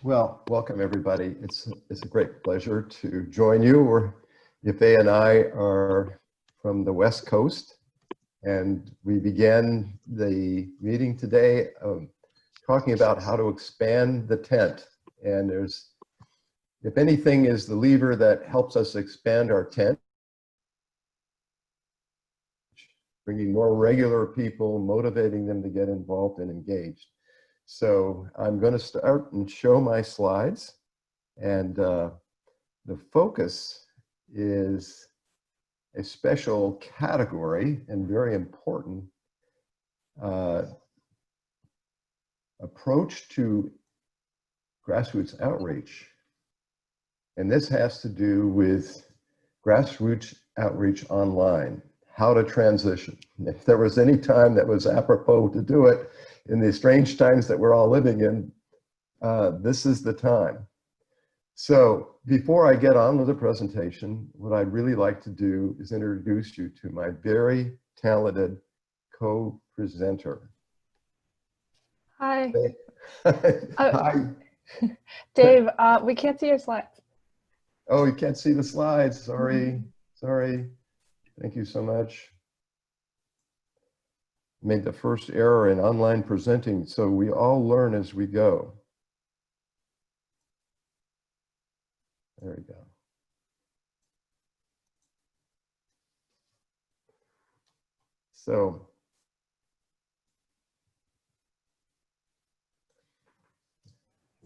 Well, welcome everybody. It's a great pleasure to join you. Yifei and I are from the West Coast, and we began the meeting today talking about how to expand the tent. And if anything is the lever that helps us expand our tent, bringing more regular people, motivating them to get involved and engaged. So I'm going to start and show my slides, and the focus is a special category and very important approach to grassroots outreach. And this has to do with grassroots outreach online, how to transition. If there was any time that was apropos to do it in the strange times that we're all living in, this is the time. So before I get on with the presentation, what I'd really like to do is introduce you to my very talented co-presenter. Hi. Hi. Dave, we can't see your slides. Oh, you can't see the slides. Sorry. Sorry. Thank you so much. Made the first error in online presenting, so we all learn as we go. There we go. So,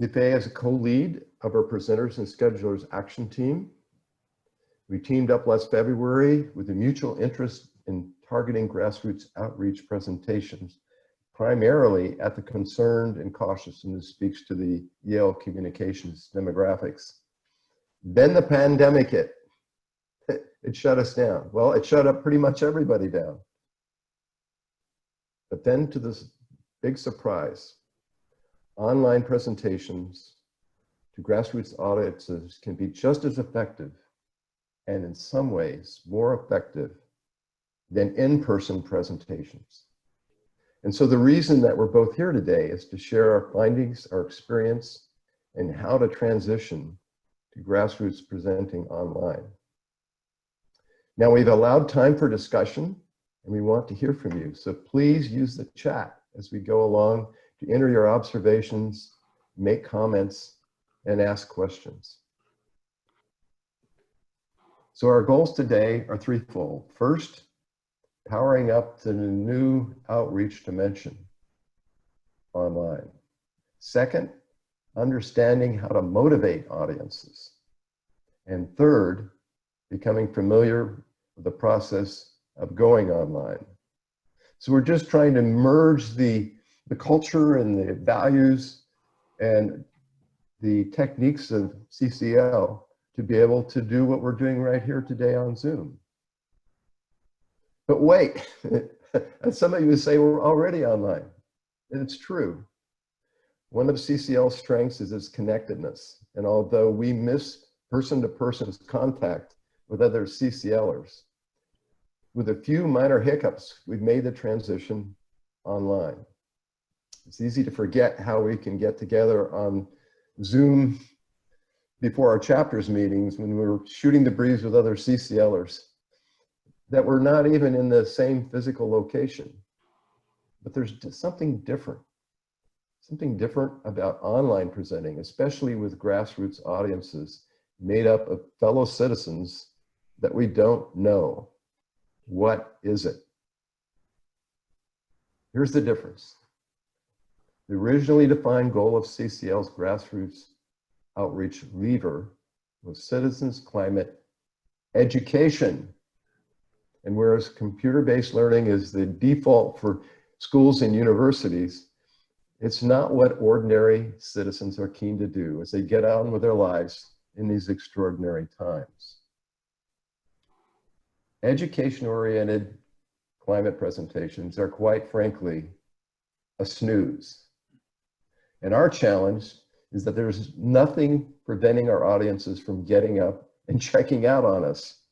Yifei is a co-lead of our presenters and schedulers action team. We teamed up last February with a mutual interest in targeting grassroots outreach presentations, primarily at the concerned and cautious, and this speaks to the Yale communications demographics. Then the pandemic hit. It shut us down. Well, it shut up pretty much everybody down. But then, to this big surprise, online presentations to grassroots audiences can be just as effective, and in some ways more effective, than in-person presentations. And so the reason that we're both here today is to share our findings, our experience, and how to transition to grassroots presenting online. Now, we've allowed time for discussion, and we want to hear from you. So please use the chat as we go along to enter your observations, make comments, and ask questions. So our goals today are threefold. First, powering up to the new outreach dimension online. Second, understanding how to motivate audiences. And third, becoming familiar with the process of going online. So we're just trying to merge the culture and the values and the techniques of CCL to be able to do what we're doing right here today on Zoom. But wait, and some of you say we're already online, and it's true. One of CCL's strengths is its connectedness, and although we miss person-to-person contact with other CCLers, with a few minor hiccups, we've made the transition online. It's easy to forget how we can get together on Zoom before our chapters meetings when we were shooting the breeze with other CCLers that we're not even in the same physical location. But there's something different about online presenting, especially with grassroots audiences made up of fellow citizens that we don't know. What is it? Here's the difference. The originally defined goal of CCL's grassroots outreach lever was citizens, climate, education. And whereas computer-based learning is the default for schools and universities, it's not what ordinary citizens are keen to do as they get on with their lives in these extraordinary times. Education-oriented climate presentations are, quite frankly, a snooze. And our challenge is that there's nothing preventing our audiences from getting up and checking out on us.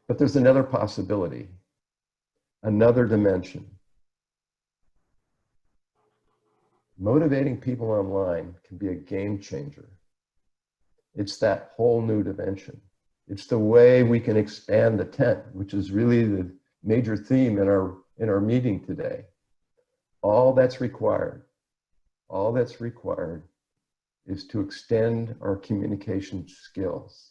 But there's another possibility, another dimension. motivating people online can be a game changer. It's that whole new dimension. It's the way we can expand the tent, which is really the major theme in our meeting today. All that's required is to extend our communication skills.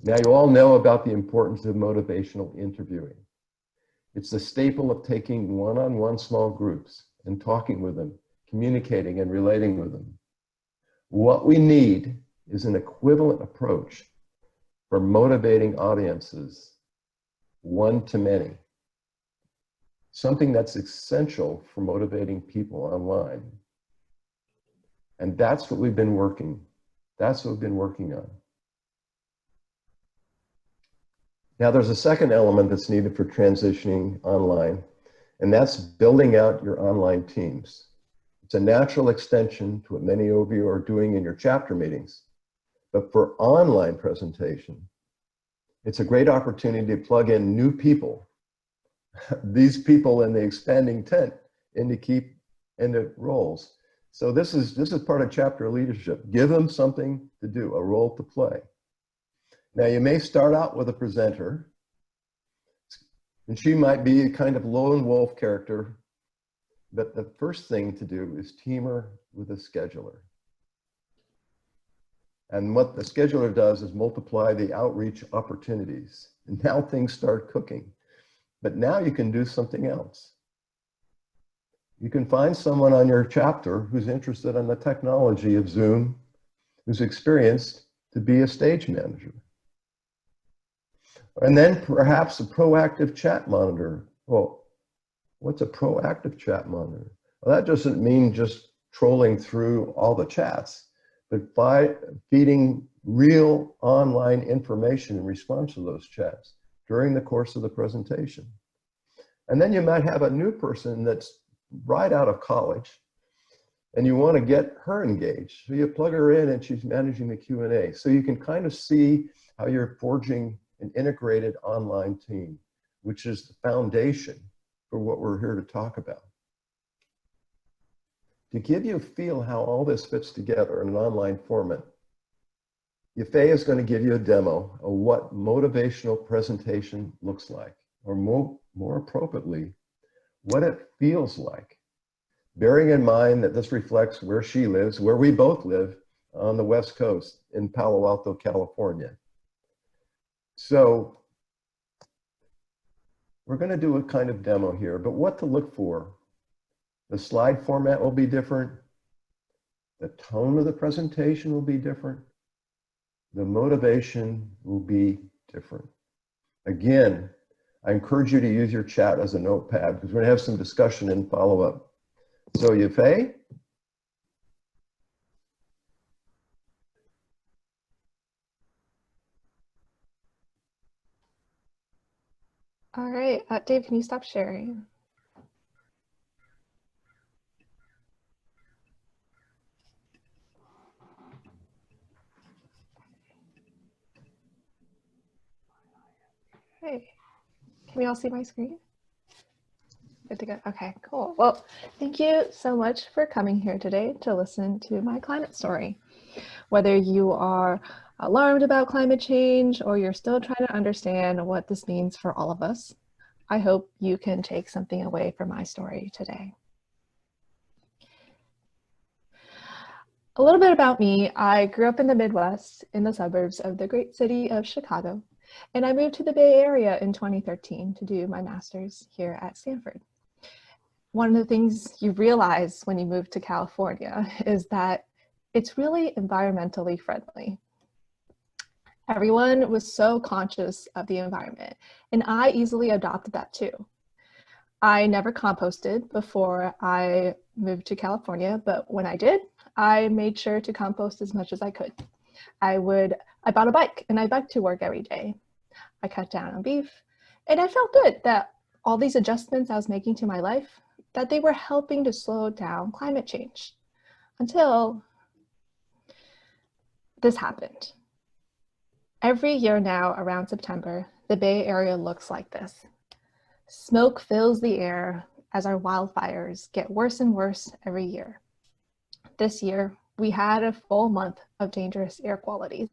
Now, you all know about the importance of motivational interviewing. It's the staple of taking one-on-one small groups and talking with them, communicating and relating with them. What we need is an equivalent approach for motivating audiences, one-to-many. Something that's essential for motivating people online. And that's what we've been working on. Now, there's a second element that's needed for transitioning online, and that's building out your online teams. It's a natural extension to what many of you are doing in your chapter meetings. But for online presentation, it's a great opportunity to plug in new people, these people in the expanding tent, into roles. So this is part of chapter leadership. Give them something to do, a role to play. Now, you may start out with a presenter, and she might be a kind of lone wolf character, but the first thing to do is team her with a scheduler. And what the scheduler does is multiply the outreach opportunities. And now things start cooking. But now you can do something else. You can find someone on your chapter who's interested in the technology of Zoom, who's experienced to be a stage manager. And then perhaps a proactive chat monitor. Well, what's a proactive chat monitor? Well, that doesn't mean just trolling through all the chats, but by feeding real online information in response to those chats during the course of the presentation. And then you might have a new person that's right out of college, and you want to get her engaged. So you plug her in and she's managing the Q&A. So you can kind of see how you're forging an integrated online team, which is the foundation for what we're here to talk about. To give you a feel how all this fits together in an online format, Yifei is going to give you a demo of what motivational presentation looks like, or more appropriately, what it feels like, bearing in mind that this reflects where she lives, where we both live on the West Coast in Palo Alto, California. So we're going to do a kind of demo here, but what to look for. The slide format will be different. The tone of the presentation will be different. The motivation will be different. Again, I encourage you to use your chat as a notepad because we're going to have some discussion and follow up. So Yifei? All right, Dave, can you stop sharing? Hey, can we all see my screen? Good to go. Okay, cool. Well, thank you so much for coming here today to listen to my climate story. Whether you are alarmed about climate change or you're still trying to understand what this means for all of us, I hope you can take something away from my story today. A little bit about me. I grew up in the Midwest in the suburbs of the great city of Chicago, and I moved to the Bay Area in 2013 to do my master's here at Stanford. One of the things you realize when you move to California is that it's really environmentally friendly. Everyone was so conscious of the environment, and I easily adopted that too. I never composted before I moved to California, but when I did, I made sure to compost as much as I could. I bought a bike and I biked to work every day. I cut down on beef, and I felt good that all these adjustments I was making to my life, that they were helping to slow down climate change until this happened. Every year now around September, the Bay Area looks like this. Smoke fills the air as our wildfires get worse and worse every year. This year, we had a full month of dangerous air qualities.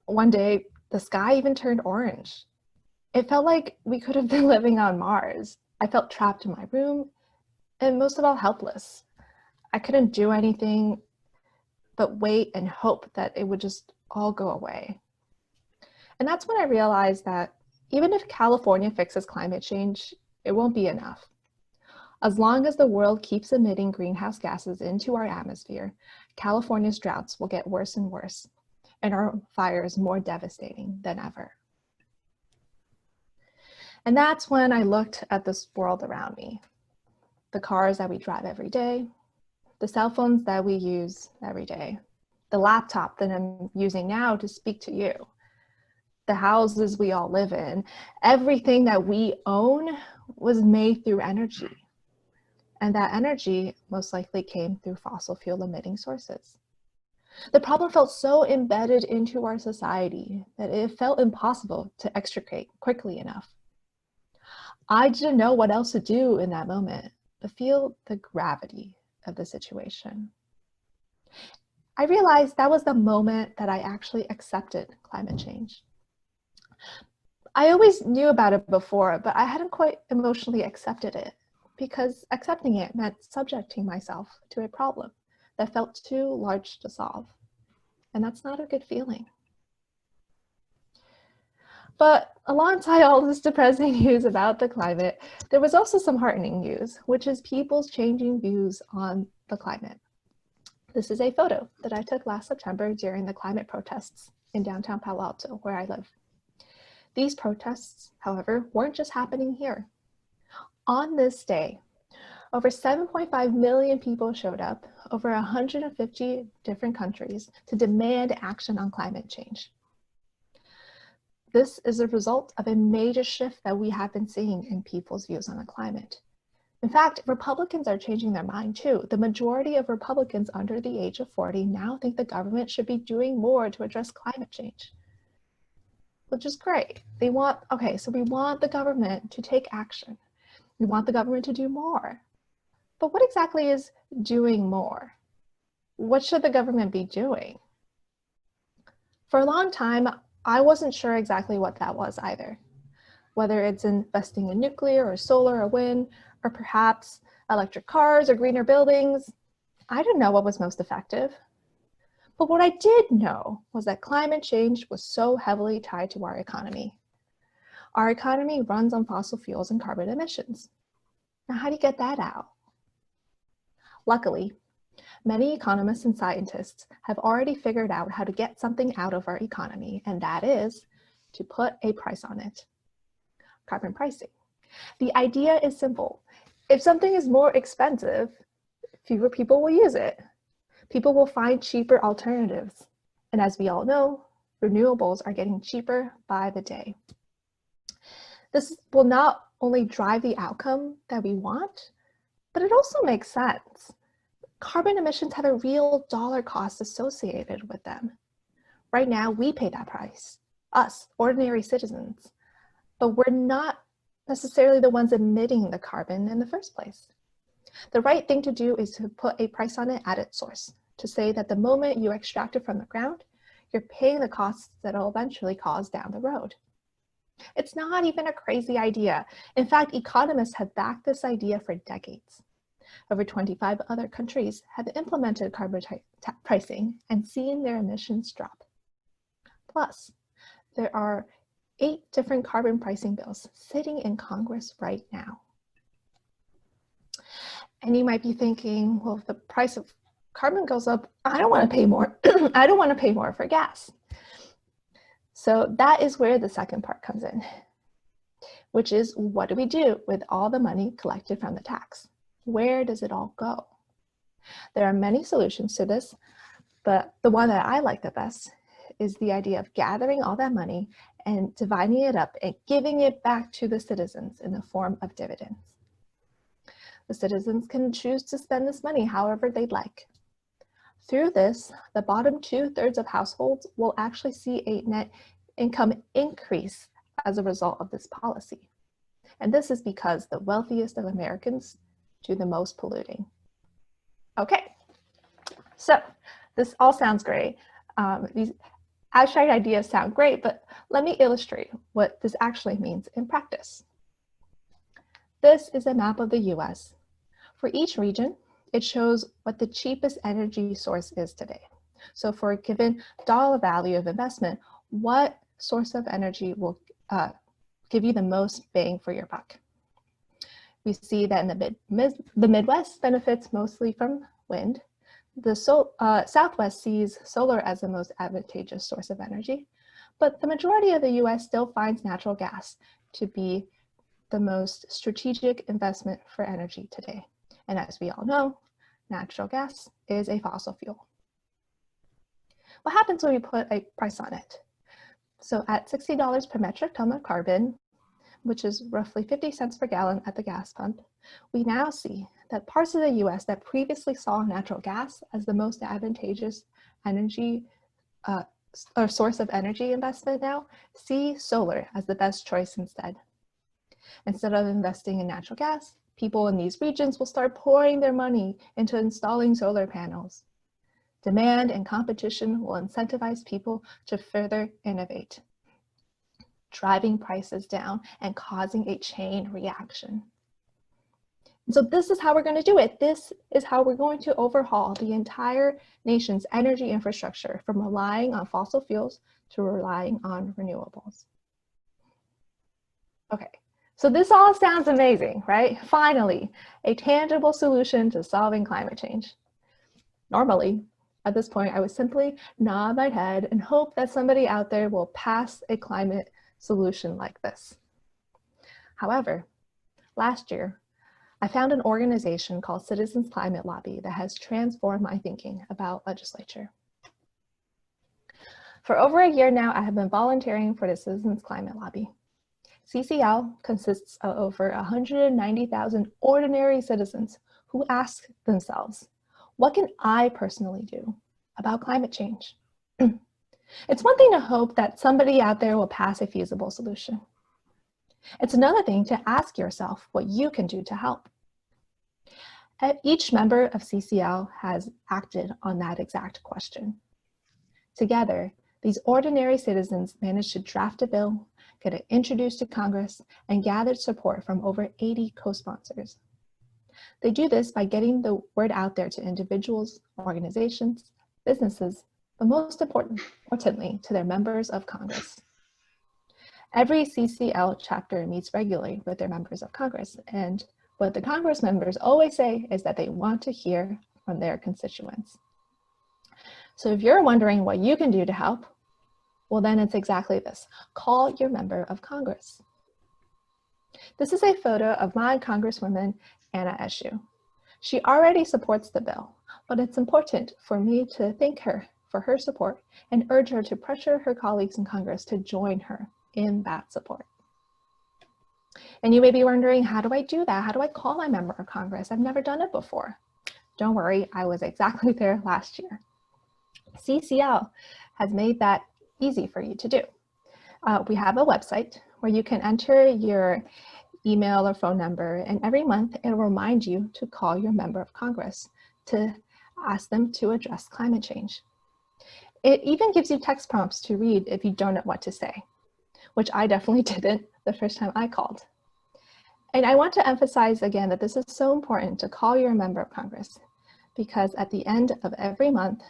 One day, the sky even turned orange. It felt like we could have been living on Mars. I felt trapped in my room and most of all helpless. I couldn't do anything but wait and hope that it would just all go away. And that's when I realized that even if California fixes climate change, it won't be enough. As long as the world keeps emitting greenhouse gases into our atmosphere, California's droughts will get worse and worse, and our fires more devastating than ever. And that's when I looked at this world around me. The cars that we drive every day, the cell phones that we use every day, the laptop that I'm using now to speak to you, the houses we all live in, everything that we own was made through energy. And that energy most likely came through fossil fuel emitting sources. The problem felt so embedded into our society that it felt impossible to extricate quickly enough. I didn't know what else to do in that moment, but feel the gravity of the situation. I realized that was the moment that I actually accepted climate change. I always knew about it before, but I hadn't quite emotionally accepted it because accepting it meant subjecting myself to a problem that felt too large to solve. And that's not a good feeling. But alongside all this depressing news about the climate, there was also some heartening news, which is people's changing views on the climate. This is a photo that I took last September during the climate protests in downtown Palo Alto, where I live. These protests, however, weren't just happening here. On this day, over 7.5 million people showed up over 150 different countries to demand action on climate change. This is a result of a major shift that we have been seeing in people's views on the climate. In fact, Republicans are changing their mind too. The majority of Republicans under the age of 40 now think the government should be doing more to address climate change, which is great. We want the government to take action. We want the government to do more. But what exactly is doing more? What should the government be doing? For a long time, I wasn't sure exactly what that was either. Whether it's investing in nuclear or solar or wind, or perhaps electric cars or greener buildings, I didn't know what was most effective. But what I did know was that climate change was so heavily tied to our economy. Our economy runs on fossil fuels and carbon emissions. Now, how do you get that out? Luckily, many economists and scientists have already figured out how to get something out of our economy, and that is to put a price on it. Carbon pricing. The idea is simple. If something is more expensive, fewer people will use it. People will find cheaper alternatives. And as we all know, renewables are getting cheaper by the day. This will not only drive the outcome that we want, but it also makes sense. Carbon emissions have a real dollar cost associated with them. Right now, we pay that price, us, ordinary citizens, but we're not necessarily the ones emitting the carbon in the first place. The right thing to do is to put a price on it at its source, to say that the moment you extract it from the ground, you're paying the costs that will eventually cause down the road. It's not even a crazy idea. In fact, economists have backed this idea for decades. Over 25 other countries have implemented carbon pricing and seen their emissions drop. Plus, there are 8 different carbon pricing bills sitting in Congress right now. And you might be thinking, well, if the price of carbon goes up, I don't want to pay more. I don't want to pay more for gas. So that is where the second part comes in, which is, what do we do with all the money collected from the tax? Where does it all go? There are many solutions to this, but the one that I like the best is the idea of gathering all that money and dividing it up and giving it back to the citizens in the form of dividends. The citizens can choose to spend this money however they'd like. Through this, the bottom 2/3 of households will actually see a net income increase as a result of this policy. And this is because the wealthiest of Americans do the most polluting. Okay, so this all sounds great. These abstract ideas sound great, but let me illustrate what this actually means in practice. This is a map of the US. For each region, it shows what the cheapest energy source is today. So for a given dollar value of investment, what source of energy will give you the most bang for your buck? We see that in the Midwest benefits mostly from wind. The Southwest sees solar as the most advantageous source of energy, but the majority of the US still finds natural gas to be the most strategic investment for energy today. And as we all know, natural gas is a fossil fuel. What happens when we put a price on it? So at $60 per metric ton of carbon, which is roughly 50 cents per gallon at the gas pump, we now see that parts of the US that previously saw natural gas as the most advantageous energy or source of energy investment now see solar as the best choice instead. Instead of investing in natural gas, people in these regions will start pouring their money into installing solar panels. Demand and competition will incentivize people to further innovate, driving prices down and causing a chain reaction. And so this is how we're going to do it. This is how we're going to overhaul the entire nation's energy infrastructure from relying on fossil fuels to relying on renewables. Okay, so this all sounds amazing, right? Finally, a tangible solution to solving climate change. Normally, at this point, I would simply nod my head and hope that somebody out there will pass a climate solution like this. However, last year, I found an organization called Citizens Climate Lobby that has transformed my thinking about legislature. For over a year now, I have been volunteering for the Citizens Climate Lobby. CCL consists of over 190,000 ordinary citizens who ask themselves, what can I personally do about climate change? It's one thing to hope that somebody out there will pass a feasible solution. It's another thing to ask yourself what you can do to help. Each member of CCL has acted on that exact question. Together, these ordinary citizens managed to draft a bill, get it introduced to Congress, and gathered support from over 80 co-sponsors. They do this by getting the word out there to individuals, organizations, businesses, but most importantly, to their members of Congress. Every CCL chapter meets regularly with their members of Congress, and what the Congress members always say is that they want to hear from their constituents. So if you're wondering what you can do to help, well then it's exactly this. Call your member of Congress. This is a photo of my Congresswoman, Anna Eshoo. She already supports the bill, but it's important for me to thank her for her support and urge her to pressure her colleagues in Congress to join her in that support. And you may be wondering, how do I do that? How do I call my member of Congress? I've never done it before. Don't worry, I was exactly there last year. CCL has made that easy for you to do. We have a website where you can enter your email or phone number, and every month it'll remind you to call your member of Congress to ask them to address climate change. It even gives you text prompts to read if you don't know what to say, which I definitely didn't the first time I called. And I want to emphasize again that this is so important to call your member of Congress, because at the end of every month,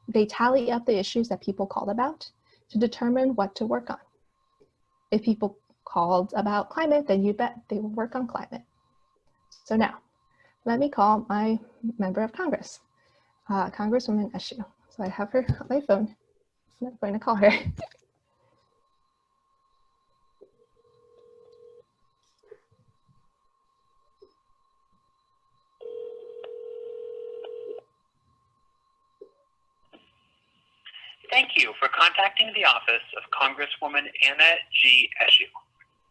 they tally up the issues that people called about to determine what to work on. If people called about climate, then you bet they will work on climate. So now, let me call my member of Congress, Congresswoman Eshoo. So I have her on my phone, so I'm going to call her. Thank you for contacting the office of Congresswoman Anna G. Eshoo.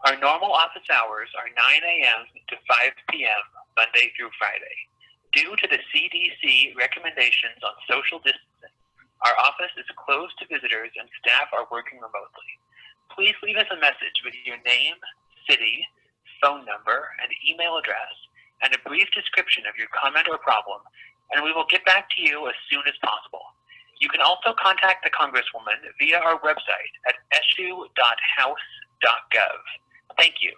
Our normal office hours are 9 a.m. to 5 p.m. Monday through Friday. Due to the CDC recommendations on social distancing, our office is closed to visitors and staff are working remotely. Please leave us a message with your name, city, phone number, and email address, and a brief description of your comment or problem, and we will get back to you as soon as possible. You can also contact the Congresswoman via our website at eshoo.house.gov. Thank you.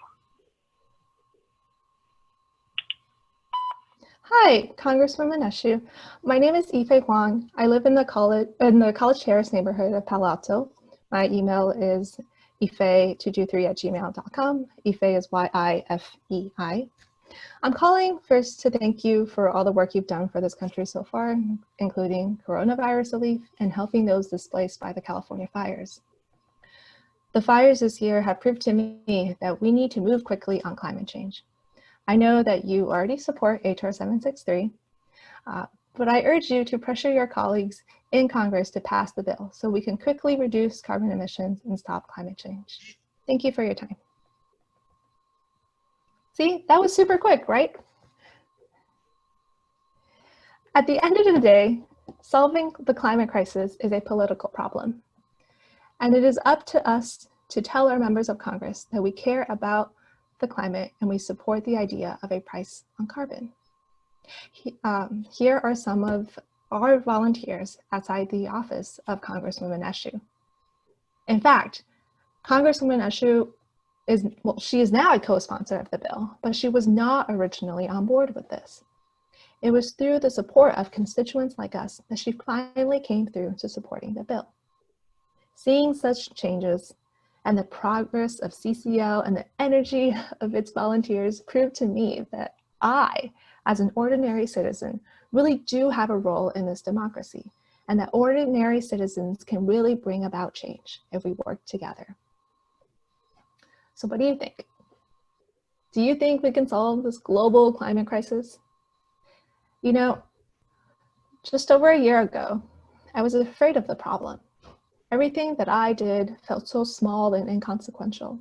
Hi, Congresswoman Eshoo. My name is Yifei Huang. I live in the College Terrace neighborhood of Palo Alto. My email is yifei223@gmail.com. Yifei is Y-I-F-E-I. I'm calling first to thank you for all the work you've done for this country so far, including coronavirus relief and helping those displaced by the California fires. The fires this year have proved to me that we need to move quickly on climate change. I know that you already support HR 763, but I urge you to pressure your colleagues in Congress to pass the bill so we can quickly reduce carbon emissions and stop climate change. Thank you for your time. See, that was super quick, right? At the end of the day, solving the climate crisis is a political problem. And it is up to us to tell our members of Congress that we care about the climate and we support the idea of a price on carbon. Here are some of our volunteers outside the office of Congresswoman Eshoo. In fact, Congresswoman Eshoo she is now a co-sponsor of the bill, but she was not originally on board with this. It was through the support of constituents like us that she finally came through to supporting the bill. Seeing such changes and the progress of CCL and the energy of its volunteers proved to me that I, as an ordinary citizen, really do have a role in this democracy, and that ordinary citizens can really bring about change if we work together. So what do you think? Do you think we can solve this global climate crisis? You know, just over a year ago, I was afraid of the problem. Everything that I did felt so small and inconsequential.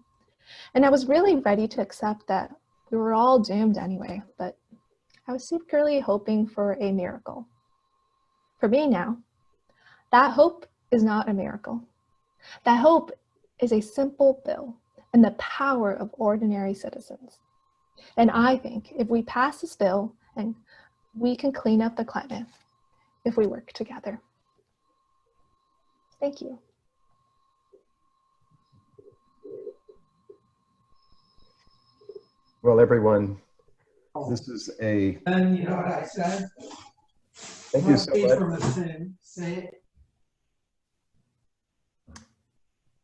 And I was really ready to accept that we were all doomed anyway, but I was secretly hoping for a miracle. For me now, that hope is not a miracle. That hope is a simple bill and the power of ordinary citizens. And I think if we pass this bill, and we can clean up the climate if we work together. Thank you. Well, everyone, this is a... And you know what I said? Thank you so much. From a sin, say it.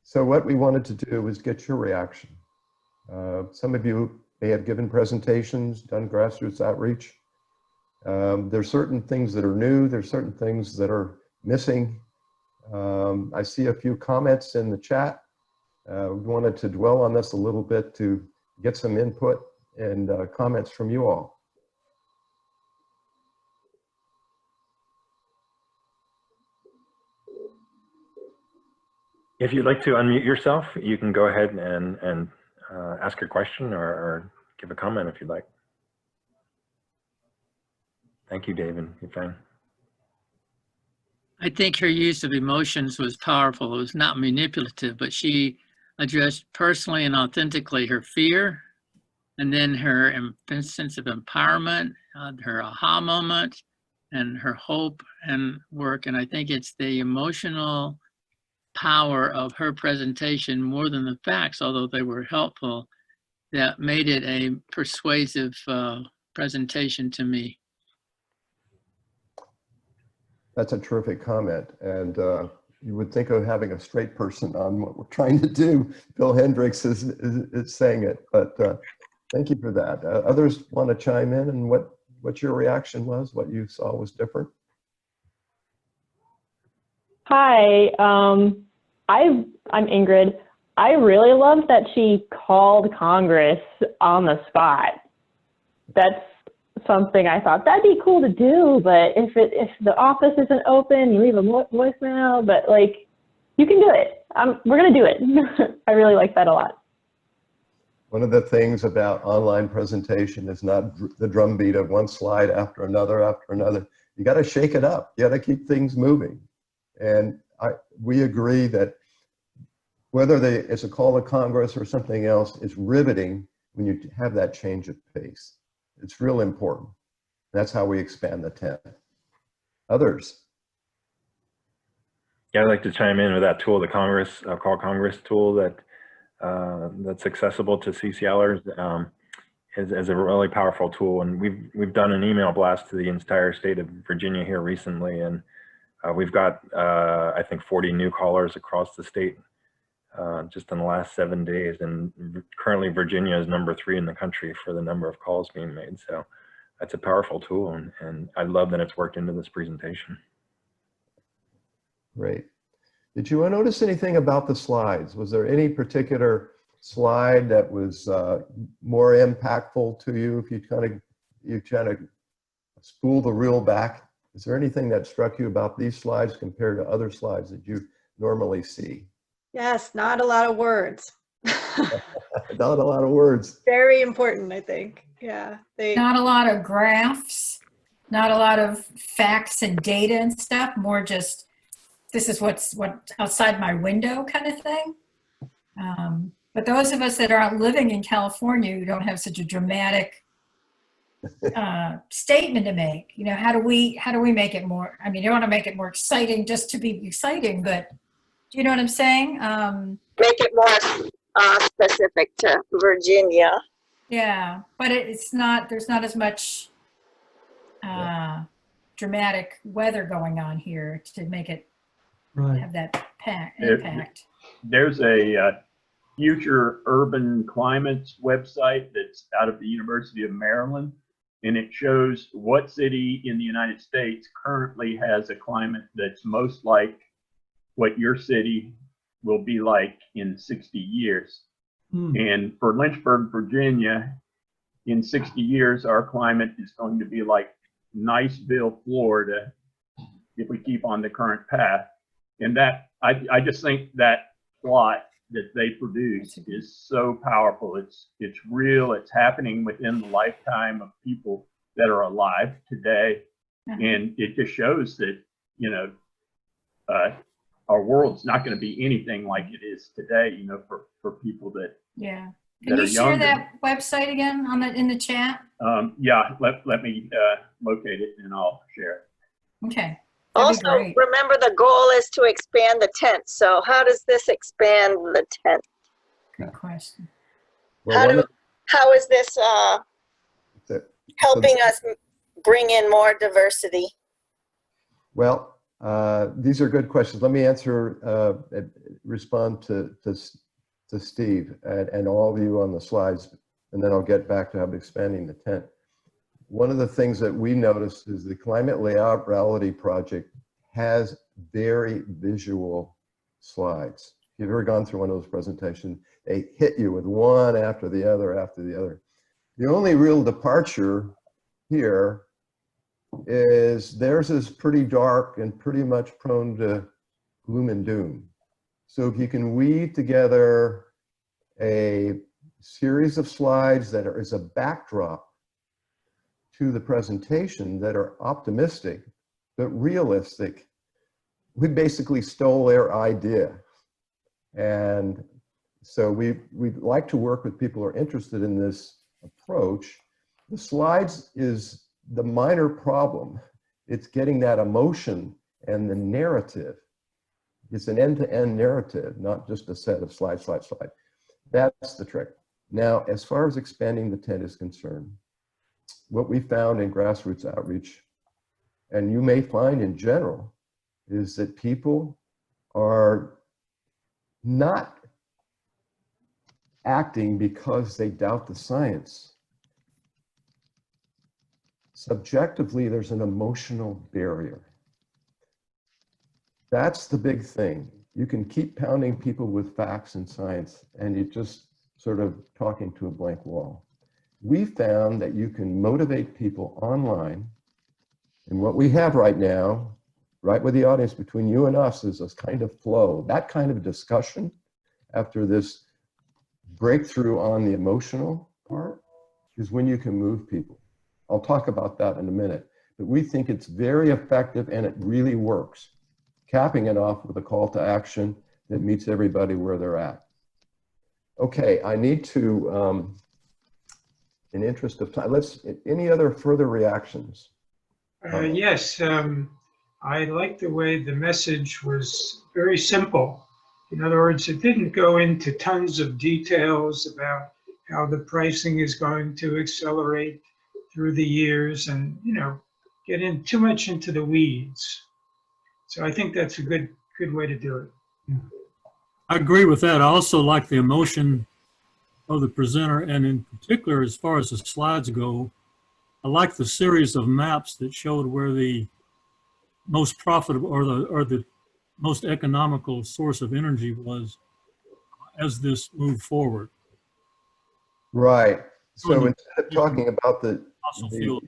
So what we wanted to do was get your reaction. Some of you may have given presentations, done grassroots outreach. There's certain things that are new. There's certain things that are missing. I see a few comments in the chat. We wanted to dwell on this a little bit to get some input and comments from you all. If you'd like to unmute yourself, you can go ahead and ask your question or give a comment if you'd like. Thank you, David. You're fine. I think her use of emotions was powerful. It was not manipulative, but she addressed personally and authentically her fear, and then her sense of empowerment, her aha moment, and her hope and work. And I think it's the emotional power of her presentation more than the facts, although they were helpful, that made it a persuasive presentation to me. That's a terrific comment. And you would think of having a straight person on what we're trying to do. Bill Hendricks is saying it, but thank you for that. Others want to chime in and what your reaction was, what you saw was different? Hi, I'm Ingrid. I really love that she called Congress on the spot. That's something I thought that'd be cool to do, but if the office isn't open, you leave a voicemail, but like, you can do it. We're gonna do it. I really like that a lot. One of the things about online presentation is not the drumbeat of one slide after another after another. You got to shake it up. You got to keep things moving. And we agree that whether it's a call to Congress or something else, it's riveting when you have that change of pace. It's real important. That's how we expand the tent. Others? Yeah, I'd like to chime in with that tool, the Congress, Call Congress tool that's accessible to CCLers. Is a really powerful tool, and we've done an email blast to the entire state of Virginia here recently, and we've got I think 40 new callers across the state just in the last 7 days, and currently Virginia is #3 in the country for the number of calls being made. So that's a powerful tool, and I love that it's worked into this presentation. Great. Did you notice anything about the slides? Was there any particular slide that was more impactful to you? If you kind of spool the reel back, is there anything that struck you about these slides compared to other slides that you normally see? Yes, not a lot of words. Not a lot of words. Very important, I think. Yeah. Not a lot of graphs, not a lot of facts and data and stuff, more just, this is what's outside my window kind of thing. But those of us that aren't living in California, who don't have such a dramatic statement to make, you know, how do we make it more, I mean, you don't want to make it more exciting just to be exciting, but do you know what I'm saying? Make it more specific to Virginia. Yeah, but it's not, there's not as much dramatic weather going on here to make it have that impact. There's a Future Urban Climates website that's out of the University of Maryland, and it shows what city in the United States currently has a climate that's most like what your city will be like in 60 years. And for Lynchburg, Virginia, in 60 years, our climate is going to be like Niceville, Florida, if we keep on the current path. And that, I just think that plot that they produce is so powerful. It's real, it's happening within the lifetime of people that are alive today. And it just shows that, you know, our world's not going to be anything like it is today, you know, for people that Can you share that website again in the chat? Yeah, let me locate it and I'll share it. Okay. Also, remember the goal is to expand the tent. So how does this expand the tent? Good question. Well, how is this helping us bring in more diversity? Well, these are good questions. Let me respond to Steve and all of you on the slides, and then I'll get back to expanding the tent. One of the things that we noticed is the Climate Layout Reality Project has very visual slides. If you've ever gone through one of those presentations, they hit you with one after the other after the other. The only real departure here is theirs is pretty dark and pretty much prone to gloom and doom. So if you can weave together a series of slides that is a backdrop to the presentation that are optimistic but realistic, we basically stole their idea. And so we'd like to work with people who are interested in this approach. The slides is the minor problem. It's getting that emotion and the narrative. It's an end-to-end narrative, not just a set of slide. That's the trick. Now, as far as expanding the tent is concerned, what we found in grassroots outreach, and you may find in general, is that people are not acting because they doubt the science. Subjectively, there's an emotional barrier. That's the big thing. You can keep pounding people with facts and science, and you're just sort of talking to a blank wall. We found that you can motivate people online, and what we have right now, right with the audience between you and us, is this kind of flow. That kind of discussion after this breakthrough on the emotional part is when you can move people. I'll talk about that in a minute, but we think it's very effective and it really works. Capping it off with a call to action that meets everybody where they're at. Okay, I need to in interest of time, any other further reactions? Yes, I like the way the message was very simple. In other words, it didn't go into tons of details about how the pricing is going to accelerate through the years and, get in too much into the weeds. So I think that's a good way to do it. I agree with that. I also like the emotion of the presenter, and in particular, as far as the slides go, I like the series of maps that showed where the most profitable or the most economical source of energy was as this moved forward. Right. So Sure. instead of talking about the Fossil fuel.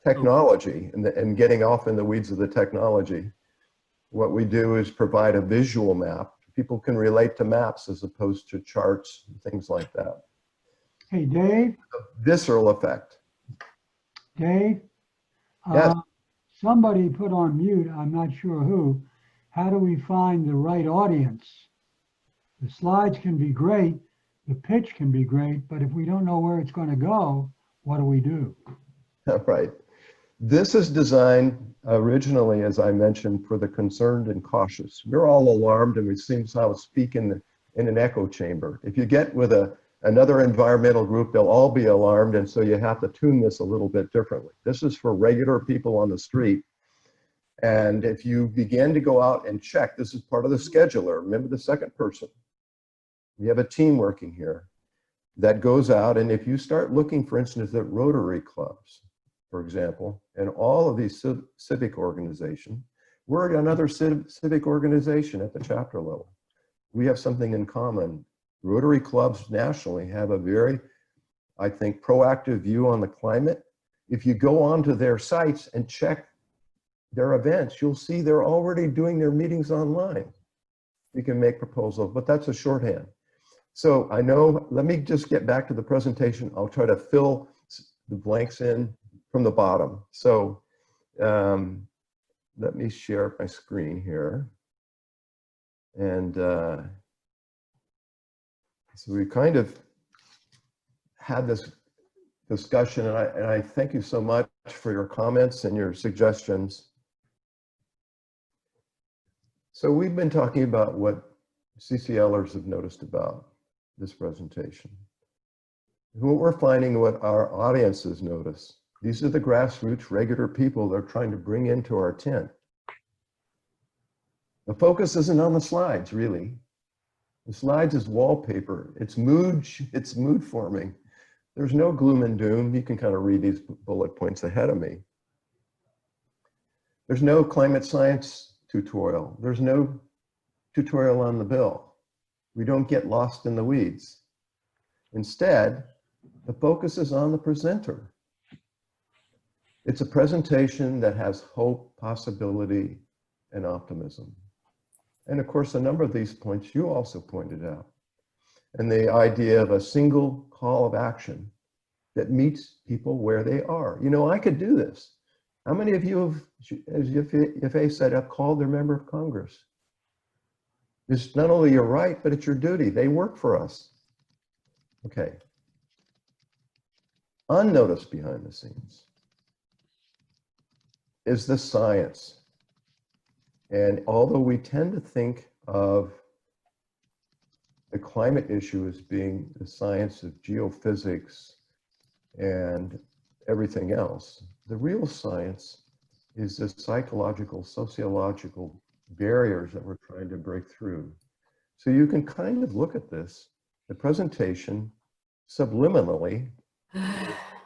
technology and getting off in the weeds of the technology, what we do is provide a visual map. People can relate to maps as opposed to charts and things like that. Hey, Dave. A visceral effect. Dave. Yes. Somebody put on mute, I'm not sure who. How do we find the right audience? The slides can be great, the pitch can be great, but if we don't know where it's going to go, what do we do? Right. This is designed originally, as I mentioned, for the concerned and cautious. We're all alarmed and we somehow speak in an echo chamber. If you get with another environmental group, they'll all be alarmed, and so you have to tune this a little bit differently. This is for regular people on the street. And if you begin to go out and check, this is part of the scheduler. Remember the second person. We have a team working here that goes out, and if you start looking, for instance, at Rotary clubs, for example, and all of these civic organizations, we're another civic organization at the chapter level. We have something in common. Rotary clubs nationally have a very, I think, proactive view on the climate. If you go onto their sites and check their events, you'll see they're already doing their meetings online. You can make proposals, but that's a shorthand. So I know, let me just get back to the presentation. I'll try to fill the blanks in from the bottom. So let me share my screen here. And so we kind of had this discussion, and I thank you so much for your comments and your suggestions. So we've been talking about what CCLers have noticed about this presentation. What we're finding, what our audiences notice, these are the grassroots, regular people they're trying to bring into our tent. The focus isn't on the slides, really. The slides is wallpaper. It's mood forming. There's no gloom and doom. You can kind of read these bullet points ahead of me. There's no climate science tutorial. There's no tutorial on the bill. We don't get lost in the weeds. Instead, the focus is on the presenter. It's a presentation that has hope, possibility, and optimism. And of course, a number of these points you also pointed out. And the idea of a single call of action that meets people where they are. You know, I could do this. How many of you have, as Yifei said, have called their member of Congress? It's not only your right, but it's your duty. They work for us. Okay. Unnoticed behind the scenes is the science. And although we tend to think of the climate issue as being the science of geophysics and everything else, the real science is the psychological, sociological barriers that we're trying to break through. So you can kind of look at this, the presentation, subliminally,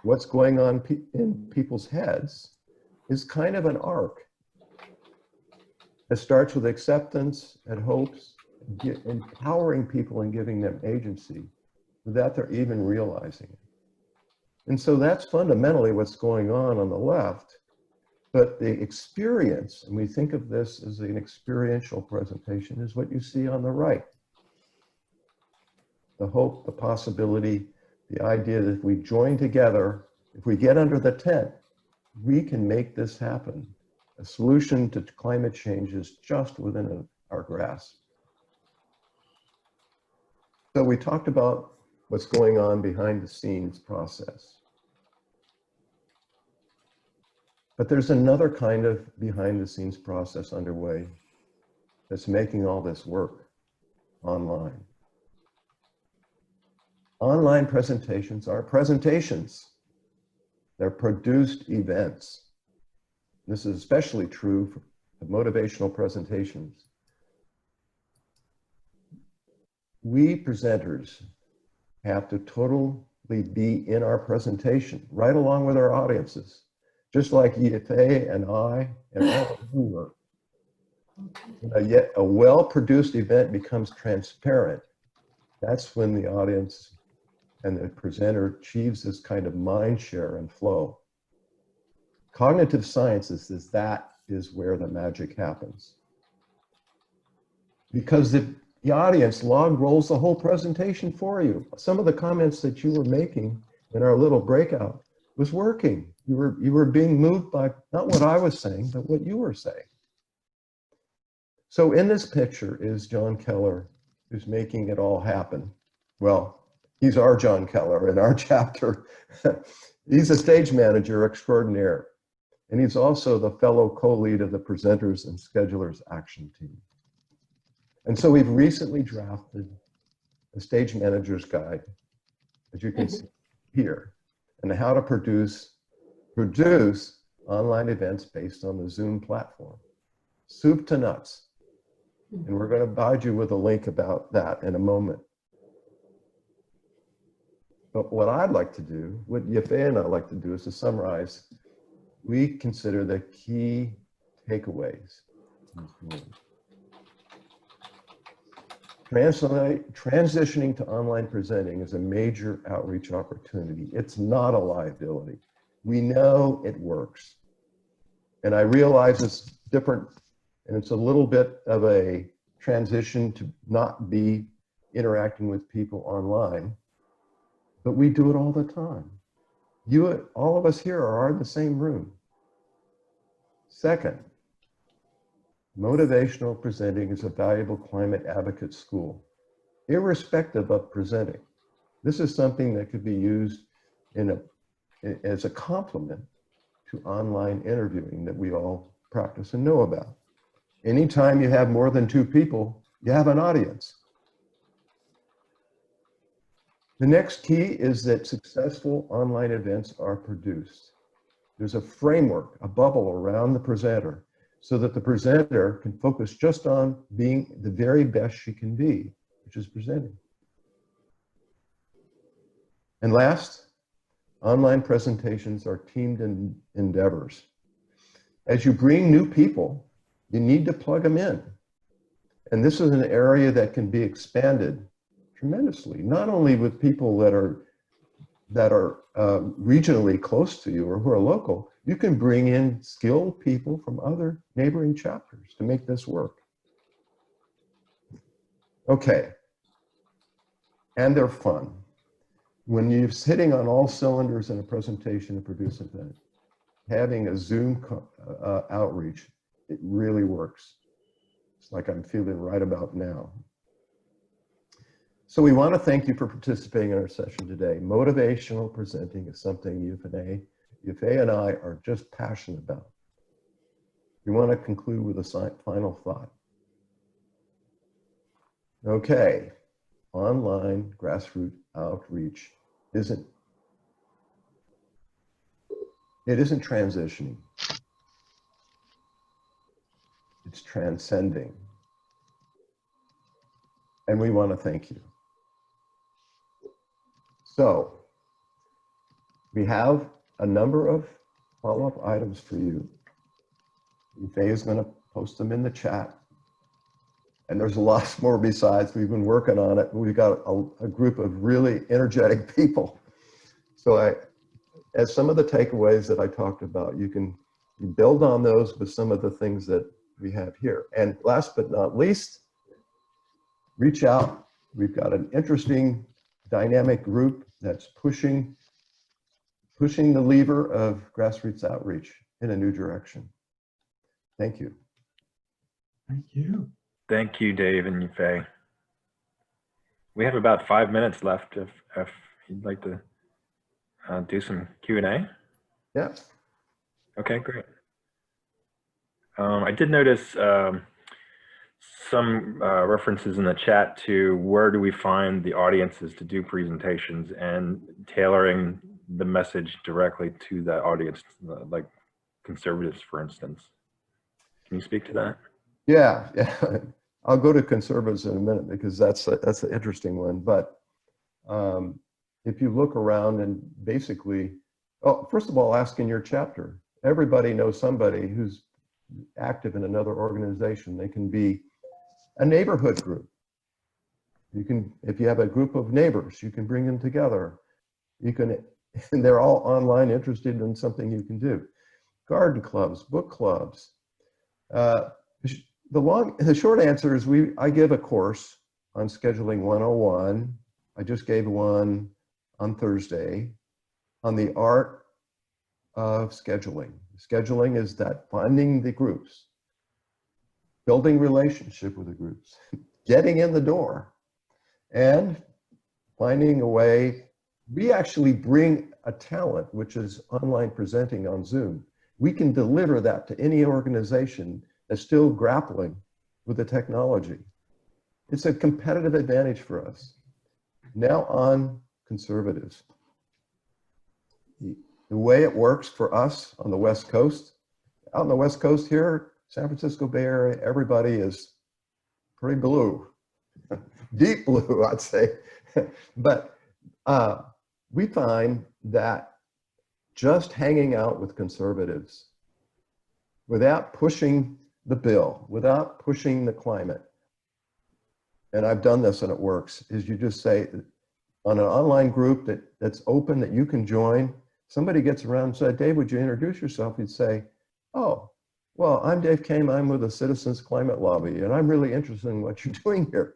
what's going on in people's heads is kind of an arc. It starts with acceptance and hopes, empowering people and giving them agency without they're even realizing it. And so that's fundamentally what's going on the left. But the experience, and we think of this as an experiential presentation, is what you see on the right. The hope, the possibility, the idea that if we join together, if we get under the tent, we can make this happen. A solution to climate change is just within our grasp. So we talked about what's going on behind the scenes process. But there's another kind of behind the scenes process underway that's making all this work online. Online presentations are presentations. They're produced events. This is especially true for motivational presentations. We presenters have to totally be in our presentation, right along with our audiences, just like Yifei and I and all of you were. Yet a well-produced event becomes transparent. That's when the audience and the presenter achieves this kind of mind share and flow. Cognitive sciences says that is where the magic happens. Because the audience log rolls the whole presentation for you. Some of the comments that you were making in our little breakout was working. You were being moved by not what I was saying, but what you were saying. So in this picture is John Keller, who's making it all happen. Well, he's our John Keller in our chapter. He's a stage manager extraordinaire. And he's also the fellow co-lead of the presenters and schedulers action team. And so we've recently drafted a stage manager's guide, as you can see here, and how to produce online events based on the Zoom platform. Soup to nuts. And we're going to provide you with a link about that in a moment. But what I'd like to do, what Yifei and I like to do, is to summarize. We consider the key takeaways. Transitioning to online presenting is a major outreach opportunity. It's not a liability. We know it works. And I realize it's different, and it's a little bit of a transition to not be interacting with people online, but we do it all the time. All of us here are in the same room. Second, motivational presenting is a valuable climate advocate school, irrespective of presenting. This is something that could be used as a complement to online interviewing that we all practice and know about. Anytime you have more than 2 people, you have an audience. The next key is that successful online events are produced. There's a framework, a bubble around the presenter, so that the presenter can focus just on being the very best she can be, which is presenting. And last, online presentations are teamed endeavors. As you bring new people, you need to plug them in. And this is an area that can be expanded tremendously, not only with people that are regionally close to you or who are local. You can bring in skilled people from other neighboring chapters to make this work. Okay, and they're fun. When you're hitting on all cylinders in a presentation to produce an event, having a Zoom outreach, it really works. It's like I'm feeling right about now. So we want to thank you for participating in our session today. Motivational presenting is something Yifei and I are just passionate about. We want to conclude with a final thought. Okay, online grassroots outreach isn't transitioning. It's transcending. And we want to thank you. So, we have a number of follow-up items for you. Yifei is going to post them in the chat. And there's lots more besides. We've been working on it. We've got a group of really energetic people. So as some of the takeaways that I talked about, you can build on those with some of the things that we have here. And last but not least, reach out. We've got an interesting dynamic group that's pushing the lever of grassroots outreach in a new direction. Thank you. Thank you. Thank you, Dave and Yifei. We have about 5 minutes left if you'd like to do some Q&A. Yeah. Okay, great. I did notice some references in the chat to where do we find the audiences to do presentations and tailoring the message directly to that audience, like conservatives, for instance. Can you speak to that? Yeah. I'll go to conservatives in a minute because that's an interesting one. But if you look around and basically, oh, first of all, ask in your chapter. Everybody knows somebody who's active in another organization. They can be a neighborhood group. You can, if you have a group of neighbors, you can bring them together. You can, and they're all online interested in something you can do. Garden clubs, book clubs. The short answer is I give a course on scheduling 101. I just gave one on Thursday on the art of scheduling. Scheduling is that finding the groups, building relationship with the groups, getting in the door, and finding a way. We actually bring a talent, which is online presenting on Zoom. We can deliver that to any organization that's still grappling with the technology. It's a competitive advantage for us. Now on conservatives. The way it works for us on the West Coast, out on the West Coast here, San Francisco Bay Area, everybody is pretty blue, deep blue, I'd say. But we find that just hanging out with conservatives without pushing the bill, without pushing the climate, and I've done this and it works, is you just say on an online group that's open that you can join, somebody gets around and said, Dave, would you introduce yourself? You'd say, oh, well, I'm Dave Kame, I'm with the Citizens Climate Lobby, and I'm really interested in what you're doing here.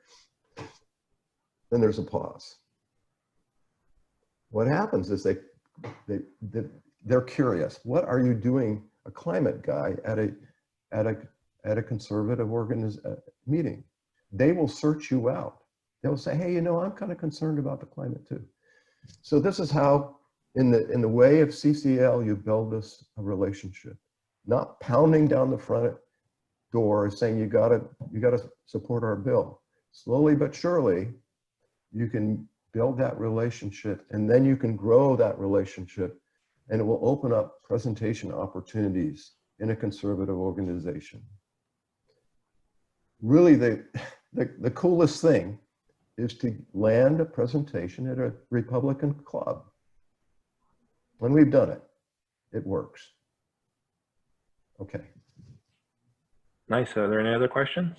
Then there's a pause. What happens is they're curious. What are you doing, a climate guy at a conservative meeting? They will search you out. They'll say, hey, I'm kind of concerned about the climate too. So this is how, in the way of CCL, you build a relationship, not pounding down the front door saying you gotta support our bill. Slowly but surely, you can build that relationship, and then you can grow that relationship, and it will open up presentation opportunities in a conservative organization. Really, the coolest thing is to land a presentation at a Republican club. When we've done it, it works. Okay. Nice. Are there any other questions?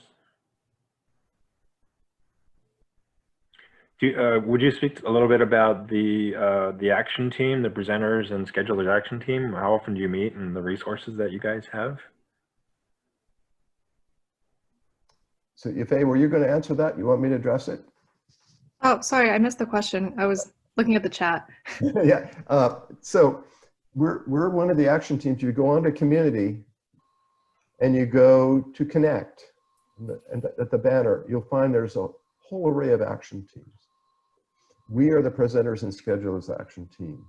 Would you speak a little bit about the action team, the presenters and schedulers action team? How often do you meet and the resources that you guys have? So Yifei, were you going to answer that? You want me to address it? Oh, sorry, I missed the question. I was looking at the chat. Yeah. So we're one of the action teams. You go on to community and you go to connect, and at the banner, you'll find there's a whole array of action teams. We are the presenters and schedulers action team.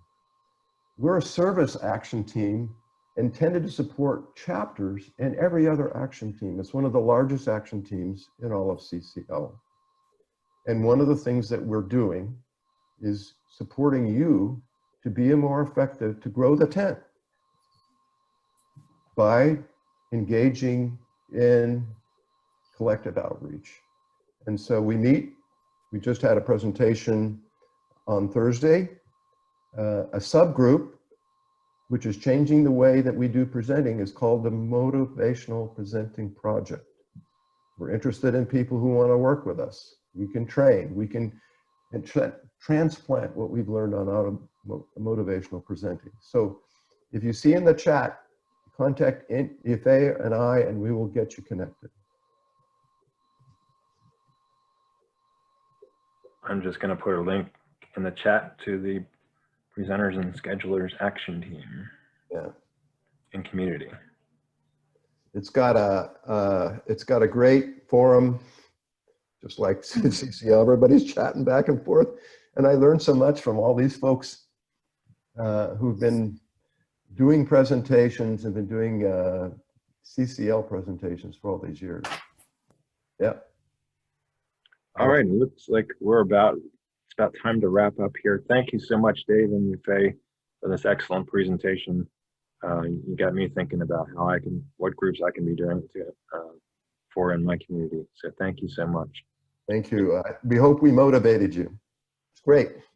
We're a service action team intended to support chapters and every other action team. It's one of the largest action teams in all of CCL. And one of the things that we're doing is supporting you to be more effective, to grow the tent by engaging in collective outreach. And so we meet. We just had a presentation on Thursday, a subgroup, which is changing the way that we do presenting, is called the Motivational Presenting Project. We're interested in people who want to work with us. We can train, we can transplant what we've learned on motivational presenting. So if you see in the chat, contact Yifei and I, and we will get you connected. I'm just going to put a link in the chat to the presenters and schedulers action team. Yeah. And community. It's got a great forum, just like CCL. Everybody's chatting back and forth, and I learned so much from all these folks who've been doing presentations and been doing CCL presentations for all these years. Yep. All right, it looks like it's about time to wrap up here. Thank you so much, Dave and Yifei, for this excellent presentation. You got me thinking about what groups I can be doing for in my community. So thank you so much. Thank you. We hope we motivated you. It's great.